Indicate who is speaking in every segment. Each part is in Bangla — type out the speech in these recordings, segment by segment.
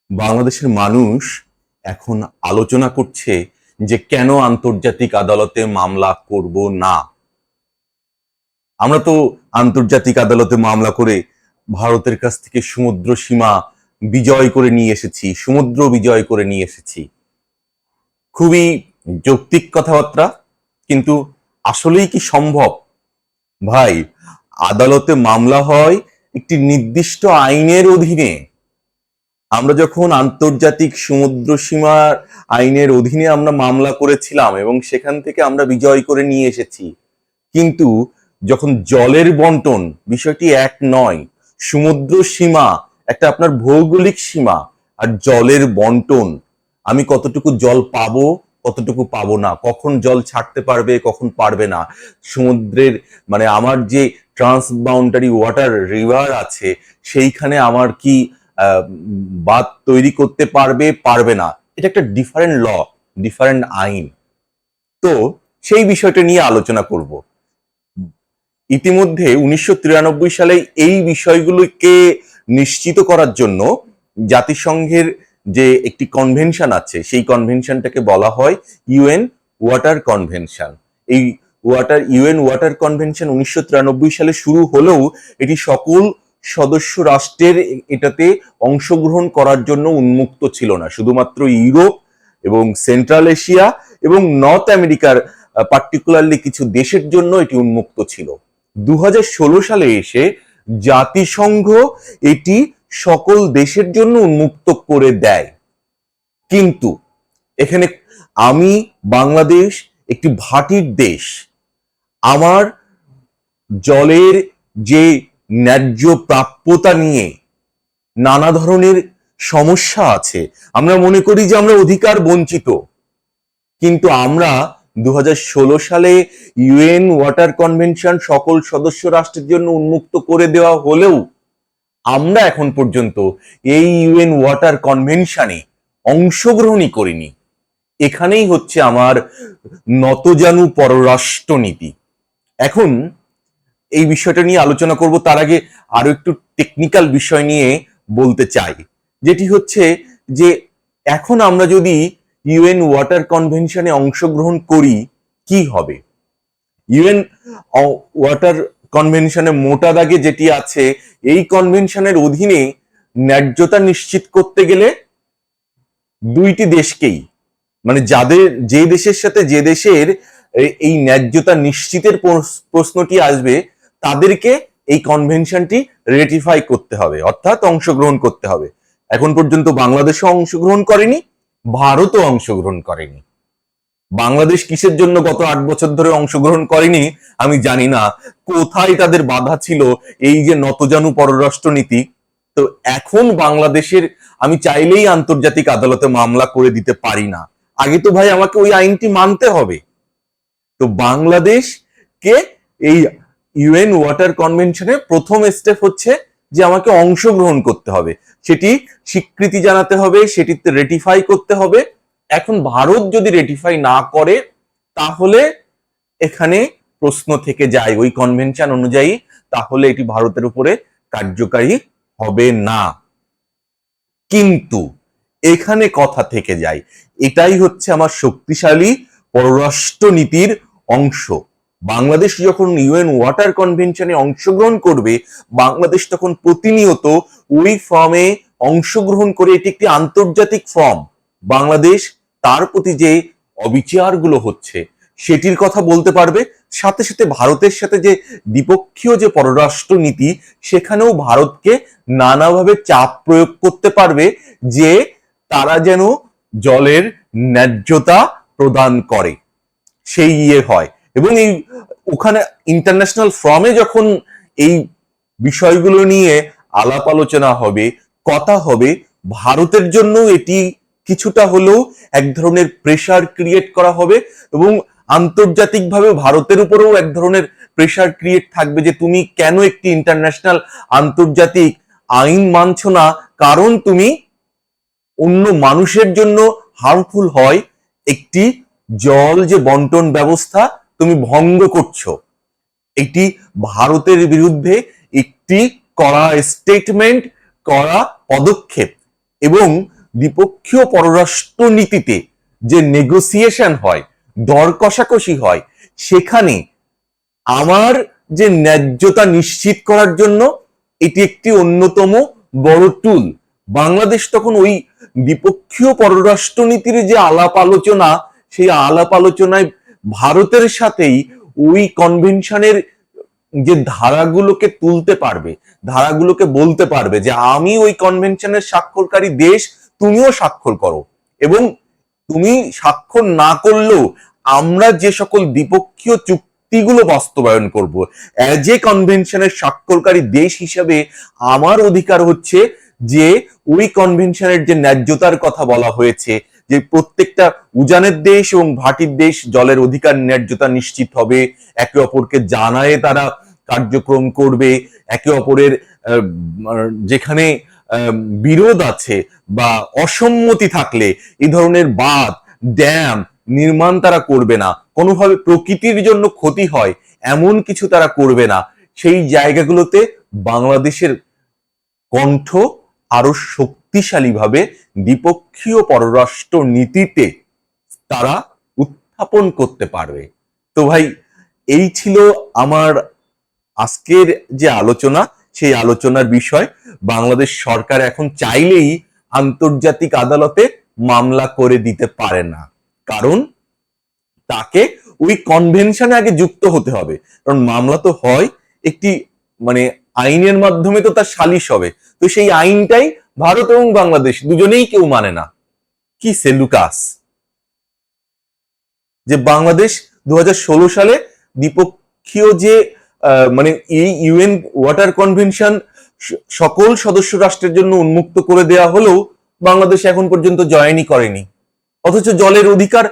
Speaker 1: বাংলাদেশের মানুষ এখন আলোচনা করছে যে কেন আন্তর্জাতিক আদালতে মামলা করব না। আমরা তো আন্তর্জাতিক আদালতে মামলা করে ভারতের কাছ থেকে সমুদ্র সীমা বিজয় করে নিয়ে এসেছি, সমুদ্র বিজয় করে নিয়ে এসেছি। খুবই যৌক্তিক কথাবার্তা, কিন্তু আসলেই কি সম্ভব? ভাই, আদালতে মামলা হয় একটি নির্দিষ্ট আইনের অধীনে। আমরা যখন আন্তর্জাতিক সমুদ্র সীমার আইনের অধীনে আমরা মামলা করেছিলাম এবং সেখান থেকে আমরা বিজয় করে নিয়ে এসেছি, কিন্তু যখন জলের বন্টন, বিষয়টি এক নয়। সমুদ্র সীমা একটা আপনার ভৌগোলিক সীমা, আর জলের বন্টন, আমি কতটুকু জল পাবো কতটুকু পাবো না, কখন জল ছাড়তে পারবে কখন পারবে না, সমুদ্রের মানে আমার যে ট্রান্স বাউন্ডারি ওয়াটার রিভার আছে সেইখানে আমার কি বাঁধ তৈরি করতে পারবে পারবে না, এটা একটা ডিফারেন্ট ল, ডিফারেন্ট আইন। তো সেই বিষয়টা নিয়ে আলোচনা করব। ইতিমধ্যে 1993 সালে এই বিষয়গুলোকে নিশ্চিত করার জন্য জাতিসংঘের যে একটি কনভেনশন আছে, সেই কনভেনশনটাকে বলা হয় ইউএন ওয়াটার কনভেনশন। এই ইউএন ওয়াটার কনভেনশন 1993 সালে শুরু হলেও এটি সকল সদস্য রাষ্ট্রের এটাতে অংশগ্রহণ করার জন্য উন্মুক্ত ছিল না। শুধুমাত্র ইউরোপ এবং সেন্ট্রাল এশিয়া এবং নর্থ আমেরিকার পার্টিকুলারলি কিছু দেশের জন্য এটি উন্মুক্ত ছিল। 2016 সালে এসে জাতিসংঘ এটি সকল দেশের জন্য উন্মুক্ত করে দেয়। কিন্তু এখানে আমি, বাংলাদেশ একটি ভাটির দেশ, আমার জলের যে ন্যায্য প্রাপ্যতা নিয়ে নানা ধরনের সমস্যা আছে। আমরা মনে করি যে আমরা অধিকার বঞ্চিত, কিন্তু আমরা 2016 সালে ইউএন ওয়াটার কনভেনশন সকল সদস্য রাষ্ট্রের জন্য উন্মুক্ত করে দেওয়া হলেও আমরা এখন পর্যন্ত এই ইউএন ওয়াটার কনভেনশনে অংশগ্রহণই করিনি। এখানেই হচ্ছে আমার নতজানু পররাষ্ট্রনীতি। এখন এই বিষয়টা নিয়ে আলোচনা করব, তার আগে আরো একটু টেকনিক্যাল বিষয় নিয়ে বলতে চাই, যেটি হচ্ছে যে এখন আমরা যদি ইউএন ওয়াটার কনভেনশনে অংশগ্রহণ করি কি হবে। ইউএন ওয়াটার কনভেনশনে মোটা দাগে যেটি আছে, এই কনভেনশনের অধীনে ন্যায্যতা নিশ্চিত করতে গেলে দুইটি দেশকেই, মানে যে দেশের সাথে যে দেশের এই ন্যায্যতা নিশ্চিতের প্রশ্নটি আসবে তাদেরকে এই কনভেনশনটি রেটিফাই করতে হবে, অর্থাৎ অংশগ্রহণ করতে হবে। এখন পর্যন্ত বাংলাদেশও অংশগ্রহণ করেনি, ভারতও অংশগ্রহণ করেনি। বাংলাদেশ কিসের জন্য গত 8 বছর ধরে অংশগ্রহণ করেনি আমি জানি না, কোথায় তাদের বাধা ছিল এই যে নতজানু পররাষ্ট্রনীতি। তো এখন বাংলাদেশের আমি চাইলেই আন্তর্জাতিক আদালতে মামলা করে দিতে পারি না, আগে তো ভাই আমাকে ওই আইনটি মানতে হবে। তো বাংলাদেশকে এই ইউএন ওয়াটার কনভেনশনে প্রথম স্টেপ হচ্ছে যে আমাকে অংশগ্রহণ করতে হবে, সেটি স্বীকৃতি জানাতে হবে, সেটিতে রেটিফাই করতে হবে। এখন ভারত যদি রেটিফাই না করে তাহলে এখানে প্রশ্ন থেকে যায় ওই কনভেনশন অনুযায়ী, তাহলে এটি ভারতের উপরে কার্যকারী হবে না। কিন্তু এখানে কথা থেকে যায়, এটাই হচ্ছে আমার শক্তিশালী পররাষ্ট্র নীতির অংশ। বাংলাদেশ যখন ইউএন ওয়াটার কনভেনশনে অংশগ্রহণ করবে, বাংলাদেশ তখন প্রতিনিয়ত ওই ফর্মে অংশগ্রহণ করে, এটি একটি আন্তর্জাতিক ফর্ম, বাংলাদেশ তার প্রতি যে অবিচারগুলো হচ্ছে সেটির কথা বলতে পারবে। সাথে সাথে ভারতের সাথে যে দ্বিপক্ষীয় যে পররাষ্ট্র নীতি, সেখানেও ভারতকে নানাভাবে চাপ প্রয়োগ করতে পারবে যে তারা যেন জলের ন্যায্যতা প্রদান করে, সেই হয়। এবং এই ওখানে ইন্টারন্যাশনাল ফর্মে যখন এই বিষয়গুলো নিয়ে আলাপ আলোচনা হবে, কথা হবে, ভারতের জন্য এটি কিছুটা হলেও এক ধরনের প্রেসার ক্রিয়েট করা হবে এবং আন্তর্জাতিকভাবে ভারতের উপরেও এক ধরনের প্রেসার ক্রিয়েট থাকবে যে তুমি কেন একটি ইন্টারন্যাশনাল আন্তর্জাতিক আইন মানছো না, কারণ তুমি অন্য মানুষের জন্য হার্মফুল হয় একটি জল যে বন্টন ব্যবস্থা তুমি ভঙ্গ করছো। এটি ভারতের বিরুদ্ধে একটি কড়া স্টেটমেন্ট, কড়া পদক্ষেপ। এবং দ্বিপক্ষীয় পররাষ্ট্রনীতিতে যে নেগোসিয়েশন হয়, দর কষাকষি হয়, সেখানে আমার যে ন্যায্যতা নিশ্চিত করার জন্য এটি একটি অন্যতম বড় টুল। বাংলাদেশ তখন ওই দ্বিপক্ষীয় পররাষ্ট্রনীতির যে আলাপ আলোচনা, সেই আলাপ আলোচনায় ভারতের সাথেই ওই কনভেনশনের যে ধারাগুলোকে তুলতে পারবে, ধারাগুলোকে বলতে পারবে যে আমি ওই কনভেনশনের স্বাক্ষরকারী দেশ, তুমিও স্বাক্ষর করো, এবং তুমি স্বাক্ষর না করলেও আমরা যে সকল দ্বিপক্ষীয় চুক্তিগুলো বাস্তবায়ন করব, অ্যাজ এ কনভেনশনের স্বাক্ষরকারী দেশ হিসেবে আমার অধিকার হচ্ছে যে ওই কনভেনশনের যে ন্যায্যতার কথা বলা হয়েছে, যে প্রত্যেকটা উজানের দেশ এবং ভাটির দেশ জলের অধিকার ন্যায্যতা নিশ্চিত হবে, একে অপরকে জানায় তারা কার্যক্রম করবে, একে অপরের যেখানে বিরোধ আছে বা অসম্মতি থাকলে এই ধরনের বাঁধ, ড্যাম নির্মাণ তারা করবে না, কোনোভাবে প্রকৃতির জন্য ক্ষতি হয় এমন কিছু তারা করবে না। সেই জায়গাগুলোতে বাংলাদেশের কণ্ঠ আরো শক্তিশালীভাবে দ্বিপক্ষীয় পররাষ্ট্র নীতিতে তারা উত্থাপন করতে পারবে। তো ভাই, এই ছিল আমার আজকের যে আলোচনা, সেই আলোচনার বিষয়। বাংলাদেশ সরকার এখন চাইলেই আন্তর্জাতিক আদালতে মামলা করে দিতে পারে না, কারণ তাকে ওই কনভেনশনে আগে যুক্ত হতে হবে। কারণ মামলা তো হয় একটি মানে আইনের মাধ্যমে, তো তার সালিশ হবে, তো সেই আইনটাই ভারত এবং বাংলাদেশ দুজনেই কেউ মানে না। কি সেলুকাস যে বাংলাদেশ 2016 সালে দ্বিপক্ষীয় যে মানে এই ইউএন ওয়াটার কনভেনশন সকল সদস্য রাষ্ট্রের জন্য উন্মুক্ত করে দেওয়া হলেও বাংলাদেশ এখন পর্যন্ত জয়েনই করেনি, অথচ জলের অধিকার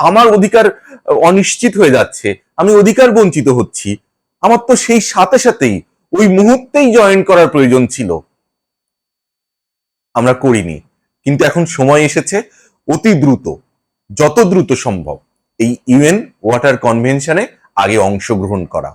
Speaker 1: আমার অধিকার অনিশ্চিত হয়ে যাচ্ছে, আমি অধিকার বঞ্চিত হচ্ছি। আমার তো সেই সাথে সাথেই ওই মুহূর্তেই জয়েন করার প্রয়োজন ছিল, আমরা করিনি। কিন্তু এখন সময় এসেছে অতি দ্রুত, যত দ্রুত সম্ভব এই ইউএন ওয়াটার কনভেনশনে আগে অংশগ্রহণ করা।